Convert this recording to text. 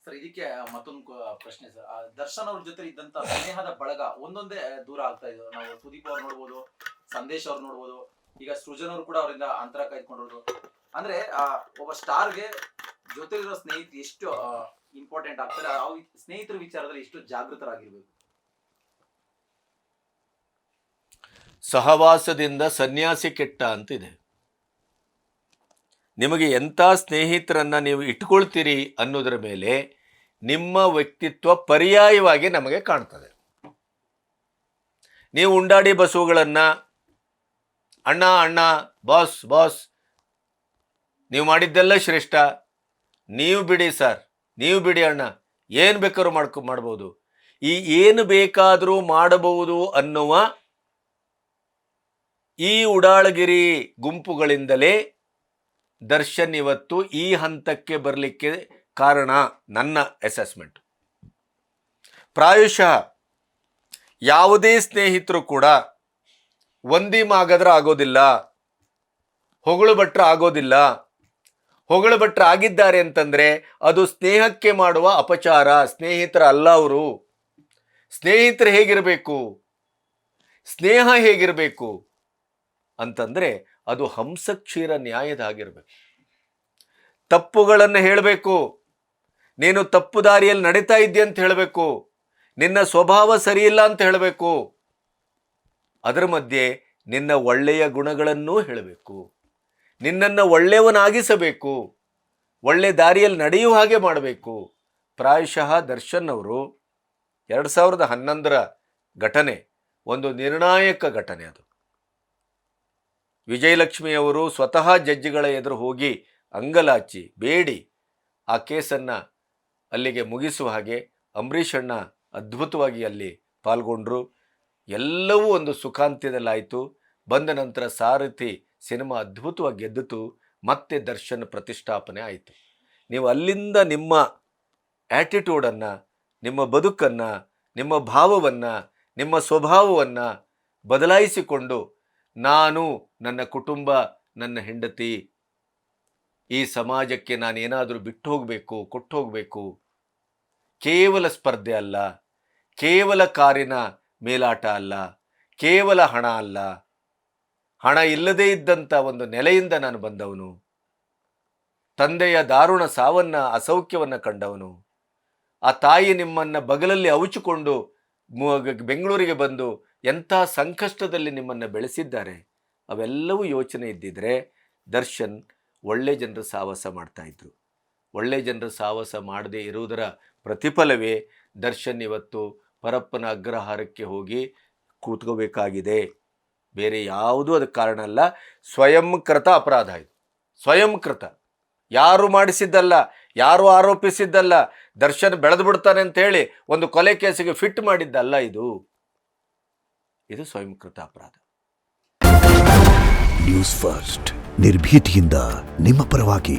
Sir ಇದಕ್ಕೆ ಮತ್ತೊಂದು ಪ್ರಶ್ನೆ ಸರ್, ದರ್ಶನ್ ಅವ್ರ ಜೊತೆ ಇದ್ದಂತ ಸ್ನೇಹದ ಬಳಗ ಒಂದೊಂದೇ ದೂರ ಆಗ್ತಾ ಇದ್ರು. ನಾವು ಸುದೀಪ್ ಅವ್ರು ನೋಡ್ಬೋದು, ಸಂದೇಶ್ ಅವ್ರು ನೋಡ್ಬೋದು, ಈಗ ಸೃಜನ್ ಅವರು ಕೂಡ ಅವರಿಂದ ಅಂತರ ಕಾಯ್ಕೊಂಡಿರೋದು. ಅಂದ್ರೆ ಒಬ್ಬ ಸ್ಟಾರ್ಗೆ ಜೊತೆಲಿರೋ ಸ್ನೇಹಿತ ಎಷ್ಟು ಇಂಪಾರ್ಟೆಂಟ್ ಆಗ್ತಾರೆ, ಆ ಸ್ನೇಹಿತರ ವಿಚಾರದಲ್ಲಿ ಎಷ್ಟು ಜಾಗೃತರಾಗಿರ್ಬೇಕು. ಸಹವಾಸದಿಂದ ಸನ್ಯಾಸಿ ಕೆಟ್ಟ ಅಂತಿದೆ. ನಿಮಗೆ ಎಂಥ ಸ್ನೇಹಿತರನ್ನು ನೀವು ಇಟ್ಕೊಳ್ತೀರಿ ಅನ್ನೋದರ ಮೇಲೆ ನಿಮ್ಮ ವ್ಯಕ್ತಿತ್ವ ಪರ್ಯಾಯವಾಗಿ ನಮಗೆ ಕಾಣ್ತದೆ. ನೀವು ಉಂಡಾಡಿ ಬಸವುಗಳನ್ನು ಅಣ್ಣ ಅಣ್ಣ, ಬಾಸ್ ಬಾಸ್, ನೀವು ಮಾಡಿದ್ದೆಲ್ಲ ಶ್ರೇಷ್ಠ, ನೀವು ಬಿಡಿ ಸರ್, ನೀವು ಬಿಡಿ ಅಣ್ಣ, ಏನು ಬೇಕಾದ್ರೂ ಮಾಡ್ಬೋದು, ಈ ಏನು ಬೇಕಾದರೂ ಮಾಡಬಹುದು ಅನ್ನುವ ಈ ಉಡಾಳಗಿರಿ ಗುಂಪುಗಳಿಂದಲೇ ದರ್ಶನ್ ಇವತ್ತು ಈ ಹಂತಕ್ಕೆ ಬರಲಿಕ್ಕೆ ಕಾರಣ ನನ್ನ ಅಸೆಸ್ಮೆಂಟ್. ಪ್ರಾಯಶಃ ಯಾವುದೇ ಸ್ನೇಹಿತರು ಕೂಡ ಒಂದಿ ಮಾಗದ್ರ ಆಗೋದಿಲ್ಲ, ಹೊಗಳು ಭಟ್ರ ಆಗೋದಿಲ್ಲ. ಹೊಗಳು ಭಟ್ರ ಆಗಿದ್ದಾರೆ ಅಂತಂದರೆ ಅದು ಸ್ನೇಹಕ್ಕೆ ಮಾಡುವ ಅಪಚಾರ. ಸ್ನೇಹಿತರ ಅಲ್ಲ ಅವರು. ಸ್ನೇಹಿತರು ಹೇಗಿರಬೇಕು, ಸ್ನೇಹ ಹೇಗಿರಬೇಕು ಅಂತಂದರೆ ಅದು ಹಂಸಕ್ಷೀರ ನ್ಯಾಯದ ಆಗಿರಬೇಕು. ತಪ್ಪುಗಳನ್ನು ಹೇಳಬೇಕು, ನೀನು ತಪ್ಪು ದಾರಿಯಲ್ಲಿ ನಡೀತಾ ಇದ್ದೆ ಅಂತ ಹೇಳಬೇಕು, ನಿನ್ನ ಸ್ವಭಾವ ಸರಿಯಿಲ್ಲ ಅಂತ ಹೇಳಬೇಕು, ಅದರ ಮಧ್ಯೆ ನಿನ್ನ ಒಳ್ಳೆಯ ಗುಣಗಳನ್ನೂ ಹೇಳಬೇಕು, ನಿನ್ನನ್ನು ಒಳ್ಳೆಯವನಾಗಿಸಬೇಕು, ಒಳ್ಳೆ ದಾರಿಯಲ್ಲಿ ನಡೆಯುವ ಹಾಗೆ ಮಾಡಬೇಕು. ಪ್ರಾಯಶಃ ದರ್ಶನ್ ಅವರು 2011ರ ಘಟನೆ ಒಂದು ನಿರ್ಣಾಯಕ ಘಟನೆ. ಅದು ವಿಜಯಲಕ್ಷ್ಮಿಯವರು ಸ್ವತಃ ಜಡ್ಜಿಗಳ ಎದುರು ಹೋಗಿ ಅಂಗಲಾಚಿ ಬೇಡಿ ಆ ಕೇಸನ್ನು ಅಲ್ಲಿಗೆ ಮುಗಿಸುವ ಹಾಗೆ ಅಂಬರೀಷ್ ಅಣ್ಣ ಅದ್ಭುತವಾಗಿ ಅಲ್ಲಿ ಪಾಲ್ಗೊಂಡ್ರು. ಎಲ್ಲವೂ ಒಂದು ಸುಖಾಂತ್ಯದಲ್ಲಾಯಿತು. ಬಂದ ನಂತರ ಸಾರಥಿ ಸಿನಿಮಾ ಅದ್ಭುತವಾಗಿ ಗೆದ್ದಿತು. ಮತ್ತೆ ದರ್ಶನ್ ಪ್ರತಿಷ್ಠಾಪನೆ ಆಯಿತು. ನೀವು ಅಲ್ಲಿಂದ ನಿಮ್ಮ ಆ್ಯಟಿಟ್ಯೂಡನ್ನು, ನಿಮ್ಮ ಬದುಕನ್ನು, ನಿಮ್ಮ ಭಾವವನ್ನು, ನಿಮ್ಮ ಸ್ವಭಾವವನ್ನು ಬದಲಾಯಿಸಿಕೊಂಡು ನಾನು, ನನ್ನ ಕುಟುಂಬ, ನನ್ನ ಹೆಂಡತಿ, ಈ ಸಮಾಜಕ್ಕೆ ನಾನೇನಾದರೂ ಬಿಟ್ಟು ಹೋಗಬೇಕು, ಕೊಟ್ಟು ಹೋಗಬೇಕು, ಕೇವಲ ಸ್ಪರ್ಧೆ ಅಲ್ಲ, ಕೇವಲ ಕಾರಿನ ಮೇಲಾಟ ಅಲ್ಲ, ಕೇವಲ ಹಣ ಅಲ್ಲ, ಹಣ ಇಲ್ಲದೇ ಇದ್ದಂಥ ಒಂದು ನೆಲೆಯಿಂದ ನಾನು ಬಂದವನು, ತಂದೆಯ ದಾರುಣ ಸಾವನ್ನು, ಅಸೌಖ್ಯವನ್ನು ಕಂಡವನು, ಆ ತಾಯಿ ನಿಮ್ಮನ್ನು ಬಗಲಲ್ಲಿ ಅವುಚಿಕೊಂಡು ಬೆಂಗಳೂರಿಗೆ ಬಂದು ಎಂಥ ಸಂಕಷ್ಟದಲ್ಲಿ ನಿಮ್ಮನ್ನು ಬೆಳೆಸಿದ್ದಾರೆ. ಅವೆಲ್ಲವೂ ಯೋಚನೆ ಇದ್ದಿದ್ರೆ ದರ್ಶನ್ ಒಳ್ಳೆ ಜನರ ಸಾಹಸ ಮಾಡ್ತಾಯಿದ್ರು. ಒಳ್ಳೆ ಜನರ ಸಾಹಸ ಮಾಡದೇ ಇರುವುದರ ಪ್ರತಿಫಲವೇ ದರ್ಶನ್ ಇವತ್ತು ಪರಪ್ಪನ ಅಗ್ರಹಾರಕ್ಕೆ ಹೋಗಿ ಕೂತ್ಕೋಬೇಕಾಗಿದೆ. ಬೇರೆ ಯಾವುದೂ ಅದಕ್ಕೆ ಕಾರಣ ಅಲ್ಲ. ಸ್ವಯಂಕೃತ ಅಪರಾಧ ಇದು. ಸ್ವಯಂಕೃತ, ಯಾರು ಮಾಡಿಸಿದ್ದಲ್ಲ, ಯಾರು ಆರೋಪಿಸಿದ್ದಲ್ಲ. ದರ್ಶನ್ ಬೆಳೆದು ಬಿಡ್ತಾನೆ ಅಂತೇಳಿ ಒಂದು ಕೊಲೆ ಕೇಸಿಗೆ ಫಿಟ್ ಮಾಡಿದ್ದಲ್ಲ. ಇದು ಸ್ವಯಂಕೃತ ಅಪರಾಧ. ನ್ಯೂಸ್ ಫಸ್ಟ್, ನಿರ್ಭೀತಿಯಿಂದ ನಿಮ್ಮ ಪರವಾಗಿ.